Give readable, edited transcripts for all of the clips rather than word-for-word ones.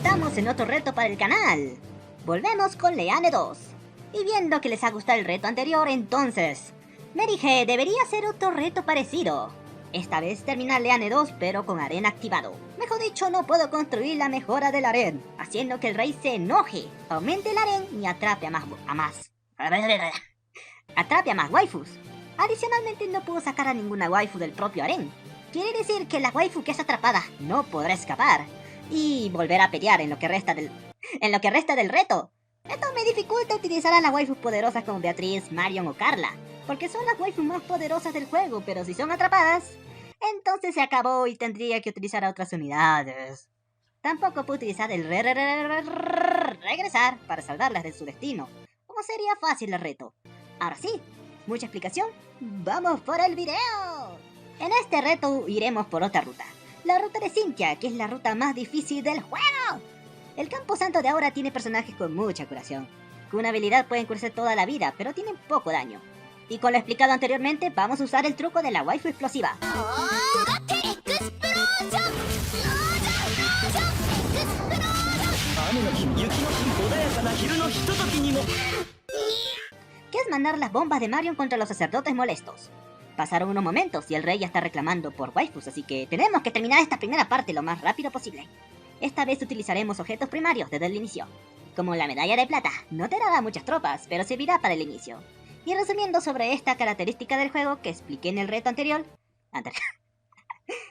estamos en otro reto para el canal. Volvemos con Leane 2. Y viendo que les ha gustado el reto anterior, entonces me dije, debería hacer otro reto parecido. Esta vez terminar Leane 2 pero con harén activado. Mejor dicho, no puedo construir la mejora del harén, haciendo que el rey se enoje, aumente el harén y atrape a más waifus. Adicionalmente no puedo sacar a ninguna waifu del propio harén. Quiere decir que la waifu que es atrapada no podrá escapar y volver a pelear en lo que resta del reto. Esto me dificulta utilizar a las waifus poderosas como Beatriz, Marion o Carla, porque son las waifus más poderosas del juego, pero si son atrapadas, entonces se acabó y tendría que utilizar a otras unidades. Tampoco puedo utilizar el regresar para salvarlas de su destino, como sería fácil el reto. Ahora sí, mucha explicación, ¡vamos por el video! En este reto iremos por otra ruta, la ruta de Cynthia, que es la ruta más difícil del juego. El campo santo de ahora tiene personajes con mucha curación. Con una habilidad pueden curarse toda la vida, pero tienen poco daño. Y con lo explicado anteriormente, vamos a usar el truco de la waifu explosiva. Que es mandar las bombas de Marion contra los sacerdotes molestos. Pasaron unos momentos y el rey ya está reclamando por waifus, así que tenemos que terminar esta primera parte lo más rápido posible. Esta vez utilizaremos objetos primarios desde el inicio, como la medalla de plata. No te dará muchas tropas, pero servirá para el inicio. Y resumiendo sobre esta característica del juego que expliqué en el reto anterior,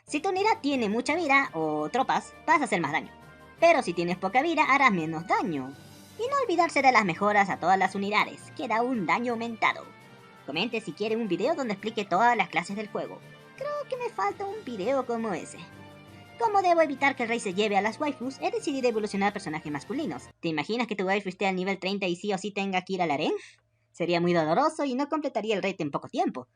si tu unidad tiene mucha vida o tropas, vas a hacer más daño. Pero si tienes poca vida, harás menos daño. Y no olvidarse de las mejoras a todas las unidades, que da un daño aumentado. Comente si quieren un video donde explique todas las clases del juego. Creo que me falta un video como ese. Como debo evitar que el rey se lleve a las waifus, he decidido evolucionar personajes masculinos. ¿Te imaginas que tu waifu esté al nivel 30 y sí o sí tenga que ir al harén? Sería muy doloroso y no completaría el reto en poco tiempo.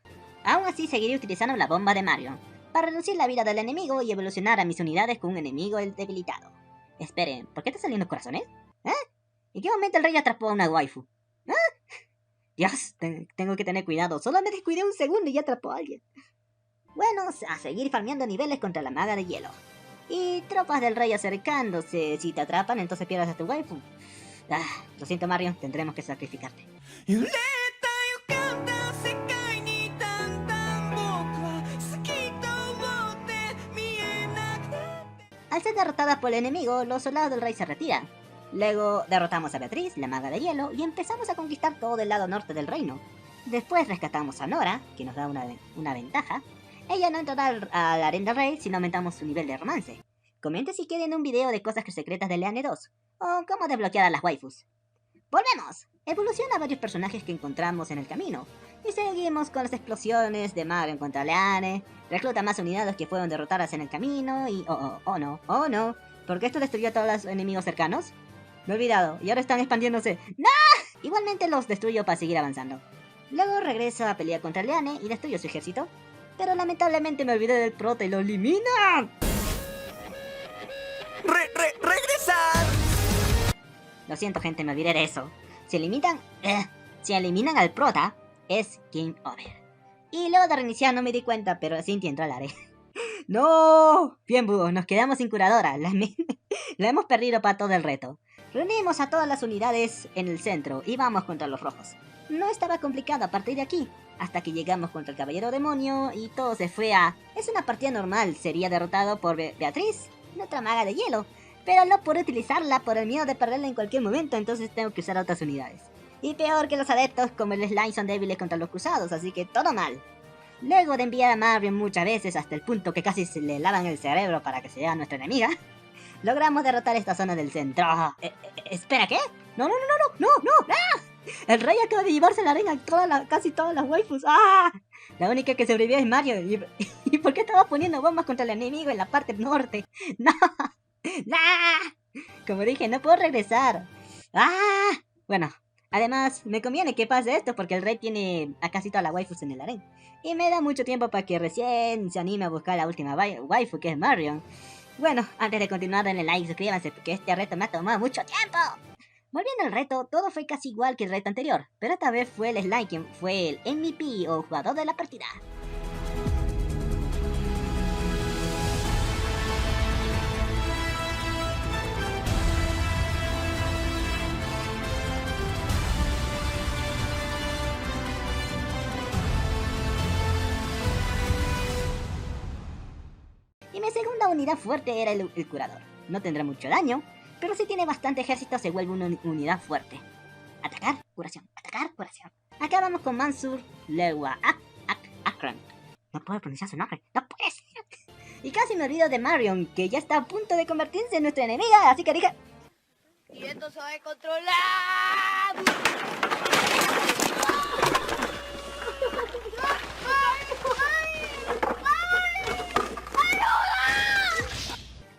Aún así seguiré utilizando la bomba de Marion, para reducir la vida del enemigo y evolucionar a mis unidades con un enemigo debilitado. Esperen, ¿por qué están saliendo corazones? ¿Eh? ¿En qué momento el rey atrapó a una waifu? ¿Eh? Dios, tengo que tener cuidado, solo me descuidé un segundo y ya atrapó a alguien. Bueno, a seguir farmeando niveles contra la maga de hielo. Y tropas del rey acercándose. Si te atrapan, entonces pierdas a tu waifu. Lo siento, Marion, tendremos que sacrificarte. Al ser derrotada por el enemigo, los soldados del rey se retiran. Luego derrotamos a Beatriz, la maga de hielo, y empezamos a conquistar todo el lado norte del reino. Después rescatamos a Nora, que nos da una ventaja. Ella no entrará al harén del rey si no aumentamos su nivel de romance. Comente si quieren un video de cosas secretas de Leane 2, o cómo desbloquear a las waifus. ¡Volvemos! Evoluciona varios personajes que encontramos en el camino, y seguimos con las explosiones de Marion contra Leane, recluta más unidades que fueron derrotadas en el camino, y oh no, ¿por qué esto destruyó a todos los enemigos cercanos? Me he olvidado, y ahora están expandiéndose. ¡No! Igualmente los destruyo para seguir avanzando. Luego regreso a pelear contra Leane y destruyo su ejército, pero lamentablemente me olvidé del prota y lo eliminan. ¡Regresar! Lo siento, gente, me olvidé de eso. Si eliminan al prota, es game over. Y luego de reiniciar no me di cuenta, pero Cynthia entró al área. ¡No! Bien, búhos, nos quedamos sin curadora. La hemos perdido para todo el reto. Reunimos a todas las unidades en el centro y vamos contra los rojos. No estaba complicado a partir de aquí, hasta que llegamos contra el caballero demonio y todo se fue a... Es una partida normal, sería derrotado por Beatriz, nuestra maga de hielo, pero no puedo utilizarla por el miedo de perderla en cualquier momento, entonces tengo que usar otras unidades. Y peor que los adeptos como el slime son débiles contra los cruzados, así que todo mal. Luego de enviar a Marion muchas veces hasta el punto que casi se le lavan el cerebro para que sea nuestra enemiga, logramos derrotar esta zona del centro. ¿Espera, qué? No. ¡Ah! El rey acaba de llevarse la arena a casi todas las waifus. ¡Ah! La única que sobrevivió es Mario. ¿Y por qué estaba poniendo bombas contra el enemigo en la parte norte? ¡No! Como dije, no puedo regresar. Bueno, además me conviene que pase esto porque el rey tiene a casi todas las waifus en el harén. Y me da mucho tiempo para que recién se anime a buscar la última waifu, que es Marion. Bueno, antes de continuar denle like, suscríbanse porque este reto me ha tomado mucho tiempo. Volviendo al reto, todo fue casi igual que el reto anterior, pero esta vez fue el Slime quien fue el MVP o jugador de la partida. unidad fuerte era el curador. No tendrá mucho daño, pero si tiene bastante ejército se vuelve una unidad fuerte. Atacar, curación, atacar, curación. Acá vamos con Mansur Lewa Akran. No puedo pronunciar su nombre, no puede ser. Y casi me olvido de Marion, que ya está a punto de convertirse en nuestra enemiga, así que dije... Y esto se va a controlar.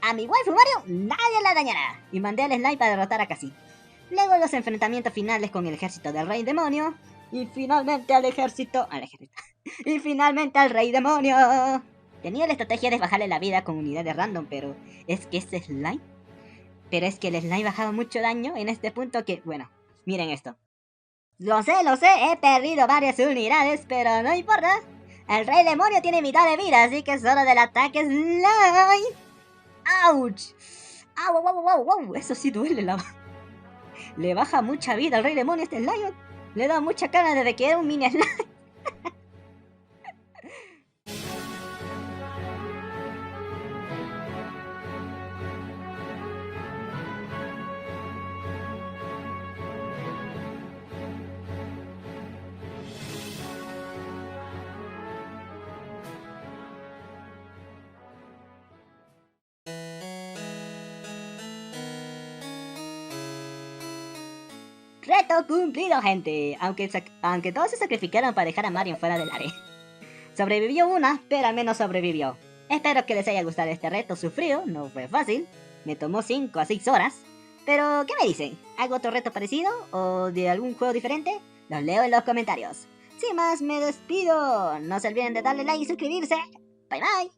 A mi waifu Mario nadie la dañará. Y mandé al Slime para derrotar a Cassie. Luego los enfrentamientos finales con el ejército del Rey Demonio. Y finalmente al ejército... y finalmente al Rey Demonio. Tenía la estrategia de bajarle la vida con unidades random, pero... ¿es que ese Slime? Pero es que el Slime bajaba mucho daño en este punto que... Bueno, miren esto. Lo sé, he perdido varias unidades, pero no importa. El Rey Demonio tiene mitad de vida, así que es hora del ataque Slime. ¡Auch! ¡Au, wow! Eso sí duele, le baja mucha vida al Rey Demonio este Slime. Le da mucha cara desde que era un mini Slime. Reto cumplido, gente. Aunque todos se sacrificaron para dejar a Marion fuera del área. Sobrevivió una, pero al menos sobrevivió. Espero que les haya gustado este reto sufrido, no fue fácil. Me tomó 5 a 6 horas. Pero, ¿qué me dicen? ¿Hago otro reto parecido? ¿O de algún juego diferente? Los leo en los comentarios. Sin más, me despido. No se olviden de darle like y suscribirse. Bye bye.